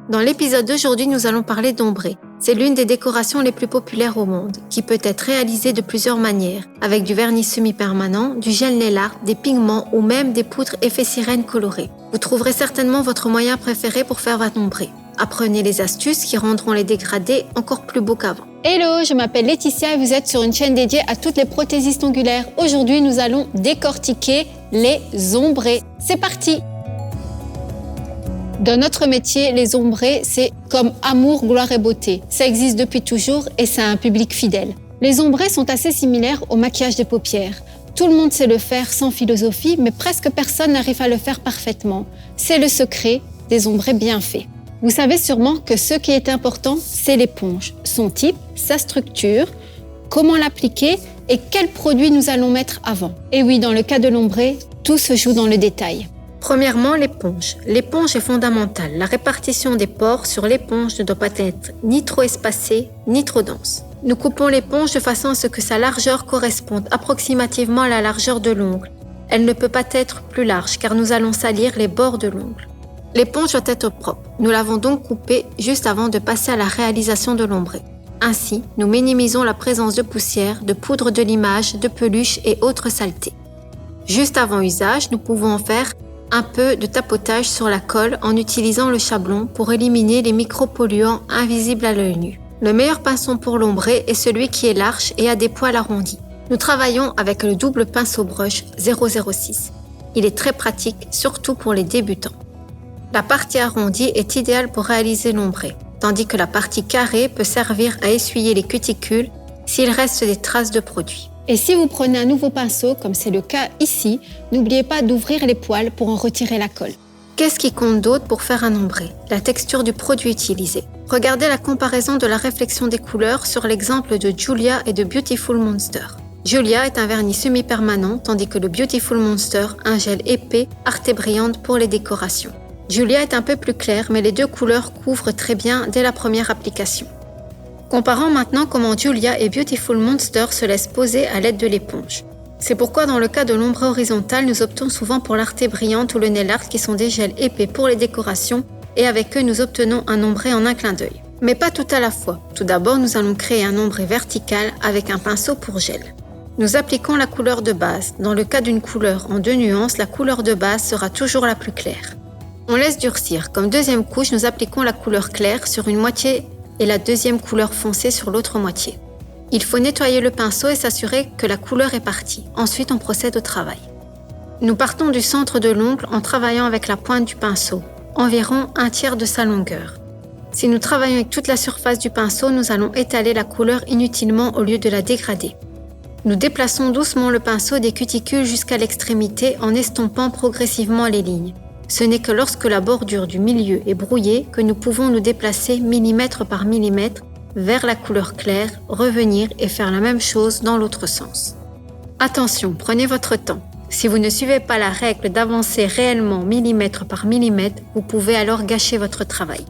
Dans l'épisode d'aujourd'hui, nous allons parler d'ombré. C'est l'une des décorations les plus populaires au monde, qui peut être réalisée de plusieurs manières, avec du vernis semi-permanent, du gel nail art, des pigments ou même des poudres effets sirène colorées. Vous trouverez certainement votre moyen préféré pour faire votre ombré. Apprenez les astuces qui rendront les dégradés encore plus beaux qu'avant. Hello, je m'appelle Laetitia et vous êtes sur une chaîne dédiée à toutes les prothésistes ongulaires. Aujourd'hui, nous allons décortiquer les ombrés. C'est parti! Dans notre métier, les ombrés, c'est comme amour, gloire et beauté. Ça existe depuis toujours et ça a un public fidèle. Les ombrés sont assez similaires au maquillage des paupières. Tout le monde sait le faire sans philosophie, mais presque personne n'arrive à le faire parfaitement. C'est le secret des ombrés bien faits. Vous savez sûrement que ce qui est important, c'est l'éponge. Son type, sa structure, comment l'appliquer et quels produits nous allons mettre avant. Et oui, dans le cas de l'ombré, tout se joue dans le détail. Premièrement, l'éponge. L'éponge est fondamentale. La répartition des pores sur l'éponge ne doit pas être ni trop espacée, ni trop dense. Nous coupons l'éponge de façon à ce que sa largeur corresponde approximativement à la largeur de l'ongle. Elle ne peut pas être plus large car nous allons salir les bords de l'ongle. L'éponge doit être propre. Nous l'avons donc coupée juste avant de passer à la réalisation de l'ombré. Ainsi, nous minimisons la présence de poussière, de poudre de limage, de peluche et autres saletés. Juste avant usage, nous pouvons en faire un peu de tapotage sur la colle en utilisant le chablon pour éliminer les micropolluants invisibles à l'œil nu. Le meilleur pinceau pour l'ombré est celui qui est large et a des poils arrondis. Nous travaillons avec le double pinceau brush 006. Il est très pratique, surtout pour les débutants. La partie arrondie est idéale pour réaliser l'ombré, tandis que la partie carrée peut servir à essuyer les cuticules s'il reste des traces de produit. Et si vous prenez un nouveau pinceau, comme c'est le cas ici, n'oubliez pas d'ouvrir les poils pour en retirer la colle. Qu'est-ce qui compte d'autre pour faire un ombré? La texture du produit utilisé. Regardez la comparaison de la réflexion des couleurs sur l'exemple de Julia et de Beautiful Monster. Julia est un vernis semi-permanent, tandis que le Beautiful Monster, un gel épais, art et brillante pour les décorations. Julia est un peu plus claire, mais les deux couleurs couvrent très bien dès la première application. Comparons maintenant comment Julia et Beautiful Monster se laissent poser à l'aide de l'éponge. C'est pourquoi dans le cas de l'ombré horizontal, nous optons souvent pour l'Arte brillante ou le nail art qui sont des gels épais pour les décorations et avec eux nous obtenons un ombré en un clin d'œil. Mais pas tout à la fois. Tout d'abord, nous allons créer un ombré vertical avec un pinceau pour gel. Nous appliquons la couleur de base. Dans le cas d'une couleur en 2 nuances, la couleur de base sera toujours la plus claire. On laisse durcir. Comme deuxième couche, nous appliquons la couleur claire sur une moitié et la deuxième couleur foncée sur l'autre moitié. Il faut nettoyer le pinceau et s'assurer que la couleur est partie. Ensuite, on procède au travail. Nous partons du centre de l'ongle en travaillant avec la pointe du pinceau, environ 1/3 de sa longueur. Si nous travaillons avec toute la surface du pinceau, nous allons étaler la couleur inutilement au lieu de la dégrader. Nous déplaçons doucement le pinceau des cuticules jusqu'à l'extrémité en estompant progressivement les lignes. Ce n'est que lorsque la bordure du milieu est brouillée que nous pouvons nous déplacer millimètre par millimètre vers la couleur claire, revenir et faire la même chose dans l'autre sens. Attention, prenez votre temps. Si vous ne suivez pas la règle d'avancer réellement millimètre par millimètre, vous pouvez alors gâcher votre travail.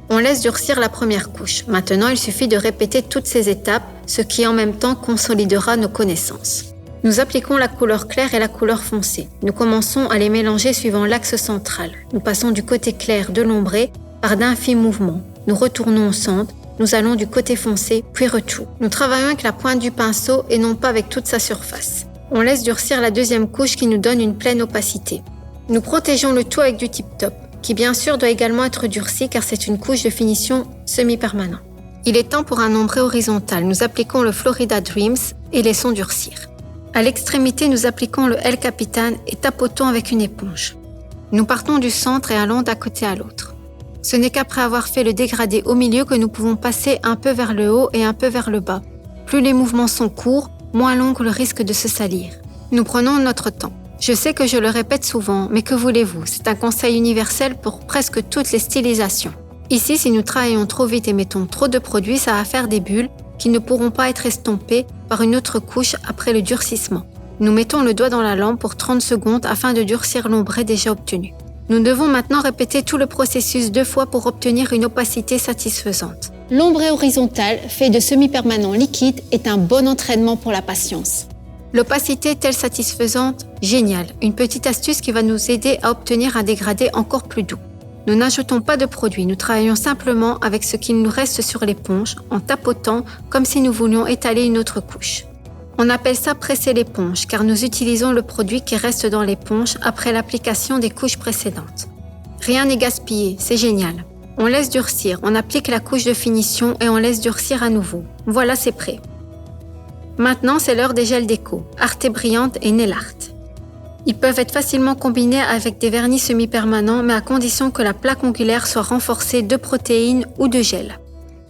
On laisse durcir la première couche. Maintenant, il suffit de répéter toutes ces étapes, ce qui en même temps consolidera nos connaissances. Nous appliquons la couleur claire et la couleur foncée. Nous commençons à les mélanger suivant l'axe central. Nous passons du côté clair de l'ombré par d'infimes mouvements. Nous retournons au centre. Nous allons du côté foncé, puis retour. Nous travaillons avec la pointe du pinceau et non pas avec toute sa surface. On laisse durcir la deuxième couche qui nous donne une pleine opacité. Nous protégeons le tout avec du tip-top, qui bien sûr doit également être durci car c'est une couche de finition semi-permanent. Il est temps pour un ombré horizontal. Nous appliquons le Florida Dreams et laissons durcir. À l'extrémité, nous appliquons le El Capitan et tapotons avec une éponge. Nous partons du centre et allons d'un côté à l'autre. Ce n'est qu'après avoir fait le dégradé au milieu que nous pouvons passer un peu vers le haut et un peu vers le bas. Plus les mouvements sont courts, moins l'ongle risque de se salir. Nous prenons notre temps. Je sais que je le répète souvent, mais que voulez-vous? C'est un conseil universel pour presque toutes les stylisations. Ici, si nous travaillons trop vite et mettons trop de produits, ça va faire des bulles qui ne pourront pas être estompées par une autre couche après le durcissement. Nous mettons le doigt dans la lampe pour 30 secondes afin de durcir l'ombré déjà obtenu. Nous devons maintenant répéter tout le processus 2 fois pour obtenir une opacité satisfaisante. L'ombré horizontal, fait de semi-permanent liquide, est un bon entraînement pour la patience. L'opacité est-elle satisfaisante? Génial! Une petite astuce qui va nous aider à obtenir un dégradé encore plus doux. Nous n'ajoutons pas de produit, nous travaillons simplement avec ce qu'il nous reste sur l'éponge en tapotant comme si nous voulions étaler une autre couche. On appelle ça presser l'éponge car nous utilisons le produit qui reste dans l'éponge après l'application des couches précédentes. Rien n'est gaspillé, c'est génial. On laisse durcir, on applique la couche de finition et on laisse durcir à nouveau. Voilà, c'est prêt. Maintenant, c'est l'heure des gels déco, Arte Brillante et Nail Art. Ils peuvent être facilement combinés avec des vernis semi-permanents, mais à condition que la plaque ongulaire soit renforcée de protéines ou de gel.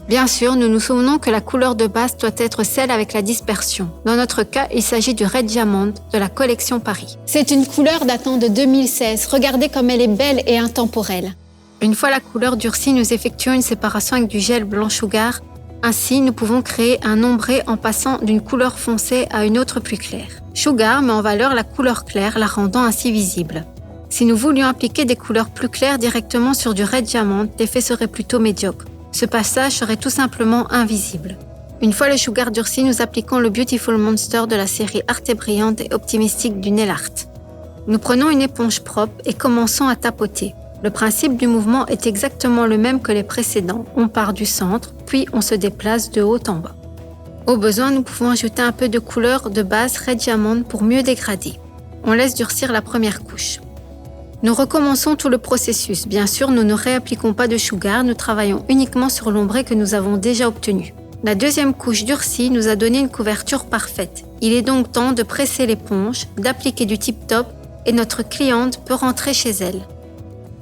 Bien sûr, nous nous souvenons que la couleur de base doit être celle avec la dispersion. Dans notre cas, il s'agit du Red Diamond de la collection Paris. C'est une couleur datant de 2016. Regardez comme elle est belle et intemporelle. Une fois la couleur durcie, nous effectuons une séparation avec du gel blanc sugar. Ainsi, nous pouvons créer un ombré en passant d'une couleur foncée à une autre plus claire. Sugar met en valeur la couleur claire, la rendant ainsi visible. Si nous voulions appliquer des couleurs plus claires directement sur du Red Diamond, l'effet serait plutôt médiocre. Ce passage serait tout simplement invisible. Une fois le sugar durci, nous appliquons le Beautiful Monster de la série Arte Brillante et Optimistique du Nail Art. Nous prenons une éponge propre et commençons à tapoter. Le principe du mouvement est exactement le même que les précédents. On part du centre, puis on se déplace de haut en bas. Au besoin, nous pouvons ajouter un peu de couleur de base Red Diamond pour mieux dégrader. On laisse durcir la première couche. Nous recommençons tout le processus. Bien sûr, nous ne réappliquons pas de sugar, nous travaillons uniquement sur l'ombré que nous avons déjà obtenu. La deuxième couche durcie nous a donné une couverture parfaite. Il est donc temps de presser l'éponge, d'appliquer du tip-top et notre cliente peut rentrer chez elle.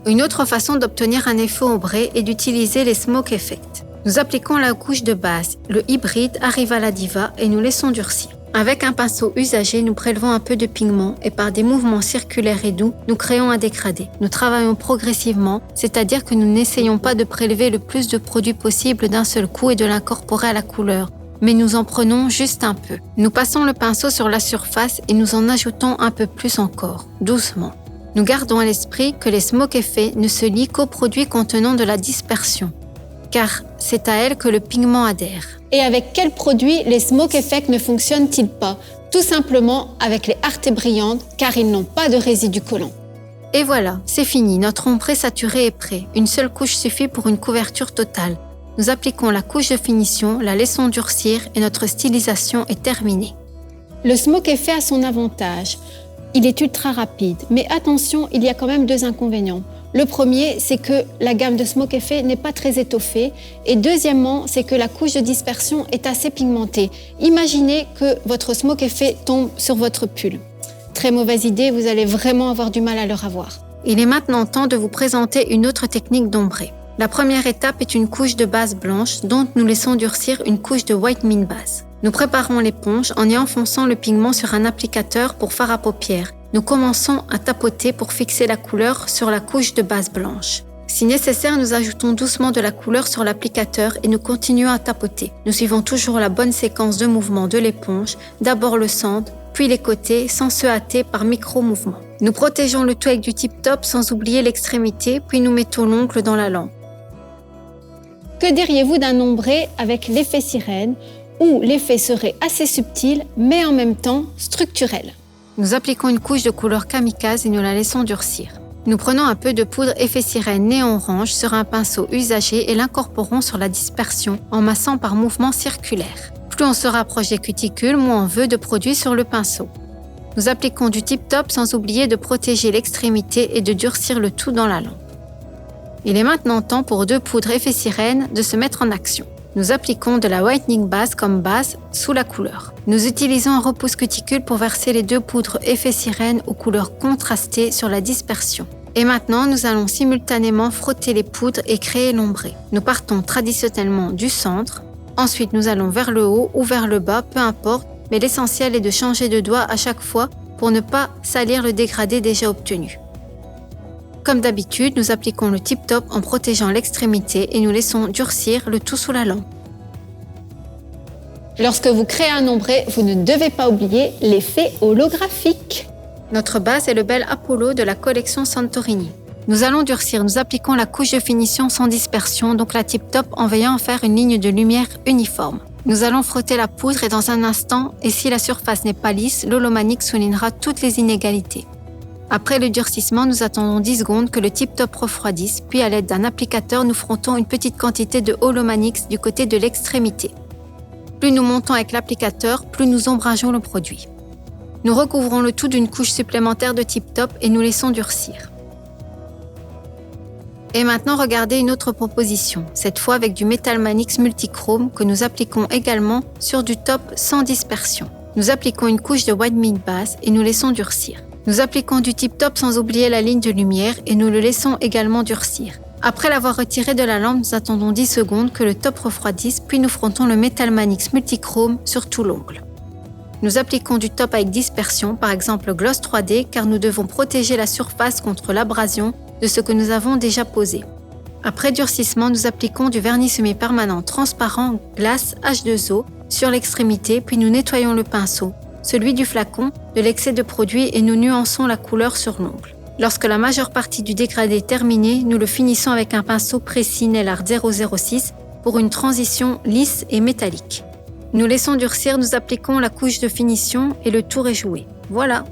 Une autre façon d'obtenir un effet ombré est d'utiliser les smoke effects. Nous appliquons la couche de base, le hybride Arriva la Diva et nous laissons durcir. Avec un pinceau usagé, nous prélevons un peu de pigment et par des mouvements circulaires et doux, nous créons un dégradé. Nous travaillons progressivement, c'est-à-dire que nous n'essayons pas de prélever le plus de produits possible d'un seul coup et de l'incorporer à la couleur, mais nous en prenons juste un peu. Nous passons le pinceau sur la surface et nous en ajoutons un peu plus encore, doucement. Nous gardons à l'esprit que les smoke effects ne se lient qu'aux produits contenant de la dispersion, car c'est à elle que le pigment adhère. Et avec quels produits les smoke effects ne fonctionnent-ils pas? Tout simplement avec les Arte Brillantes, car ils n'ont pas de résidus collants. Et voilà, c'est fini, notre ombré saturé est prêt. Une seule couche suffit pour une couverture totale. Nous appliquons la couche de finition, la laissons durcir et notre stylisation est terminée. Le smoke effect a son avantage. Il est ultra rapide, mais attention, il y a quand même 2 inconvénients. Le premier, c'est que la gamme de smoke effect n'est pas très étoffée. Et deuxièmement, c'est que la couche de dispersion est assez pigmentée. Imaginez que votre smoke effect tombe sur votre pull. Très mauvaise idée, vous allez vraiment avoir du mal à le ravoir. Il est maintenant temps de vous présenter une autre technique d'ombré. La première étape est une couche de base blanche dont nous laissons durcir une couche de whitening base. Nous préparons l'éponge en y enfonçant le pigment sur un applicateur pour fard à paupières. Nous commençons à tapoter pour fixer la couleur sur la couche de base blanche. Si nécessaire, nous ajoutons doucement de la couleur sur l'applicateur et nous continuons à tapoter. Nous suivons toujours la bonne séquence de mouvements de l'éponge, d'abord le centre, puis les côtés, sans se hâter par micro-mouvements. Nous protégeons le tout avec du tip-top sans oublier l'extrémité, puis nous mettons l'ongle dans la lampe. Que diriez-vous d'un ombré avec l'effet sirène, où l'effet serait assez subtil, mais en même temps structurel? Nous appliquons une couche de couleur kamikaze et nous la laissons durcir. Nous prenons un peu de poudre effet sirène néon orange sur un pinceau usagé et l'incorporons sur la dispersion en massant par mouvements circulaires. Plus on se rapproche des cuticules, moins on veut de produit sur le pinceau. Nous appliquons du tip-top sans oublier de protéger l'extrémité et de durcir le tout dans la lampe. Il est maintenant temps pour 2 poudres effet sirène de se mettre en action. Nous appliquons de la whitening base comme base sous la couleur. Nous utilisons un repousse cuticule pour verser les 2 poudres effet sirène aux couleurs contrastées sur la dispersion. Et maintenant, nous allons simultanément frotter les poudres et créer l'ombré. Nous partons traditionnellement du centre. Ensuite, nous allons vers le haut ou vers le bas, peu importe, mais l'essentiel est de changer de doigt à chaque fois pour ne pas salir le dégradé déjà obtenu. Comme d'habitude, nous appliquons le tip-top en protégeant l'extrémité et nous laissons durcir le tout sous la lampe. Lorsque vous créez un ombré, vous ne devez pas oublier l'effet holographique. Notre base est le bel Apollo de la collection Santorini. Nous allons durcir, nous appliquons la couche de finition sans dispersion, donc la tip-top en veillant à faire une ligne de lumière uniforme. Nous allons frotter la poudre et dans un instant, et si la surface n'est pas lisse, l'holomanique soulignera toutes les inégalités. Après le durcissement, nous attendons 10 secondes que le tip-top refroidisse, puis à l'aide d'un applicateur, nous frottons une petite quantité de Holomanix du côté de l'extrémité. Plus nous montons avec l'applicateur, plus nous ombrageons le produit. Nous recouvrons le tout d'une couche supplémentaire de tip-top et nous laissons durcir. Et maintenant, regardez une autre proposition, cette fois avec du Metal Manix multichrome que nous appliquons également sur du top sans dispersion. Nous appliquons une couche de white mid base et nous laissons durcir. Nous appliquons du tip-top sans oublier la ligne de lumière et nous le laissons également durcir. Après l'avoir retiré de la lampe, nous attendons 10 secondes que le top refroidisse, puis nous frottons le Metal Manix multichrome sur tout l'ongle. Nous appliquons du top avec dispersion, par exemple Gloss 3D, car nous devons protéger la surface contre l'abrasion de ce que nous avons déjà posé. Après durcissement, nous appliquons du vernis semi-permanent transparent glace H2O sur l'extrémité, puis nous nettoyons le pinceau, celui du flacon, de l'excès de produit et nous nuançons la couleur sur l'ongle. Lorsque la majeure partie du dégradé est terminée, nous le finissons avec un pinceau précis Nailart 006 pour une transition lisse et métallique. Nous laissons durcir, nous appliquons la couche de finition et le tour est joué. Voilà.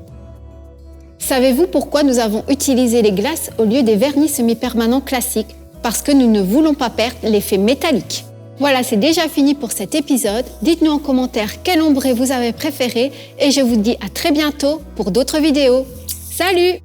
Savez-vous pourquoi nous avons utilisé les glaces au lieu des vernis semi-permanents classiques? Parce que nous ne voulons pas perdre l'effet métallique. Voilà, c'est déjà fini pour cet épisode. Dites-nous en commentaire quel ombré vous avez préféré et je vous dis à très bientôt pour d'autres vidéos. Salut!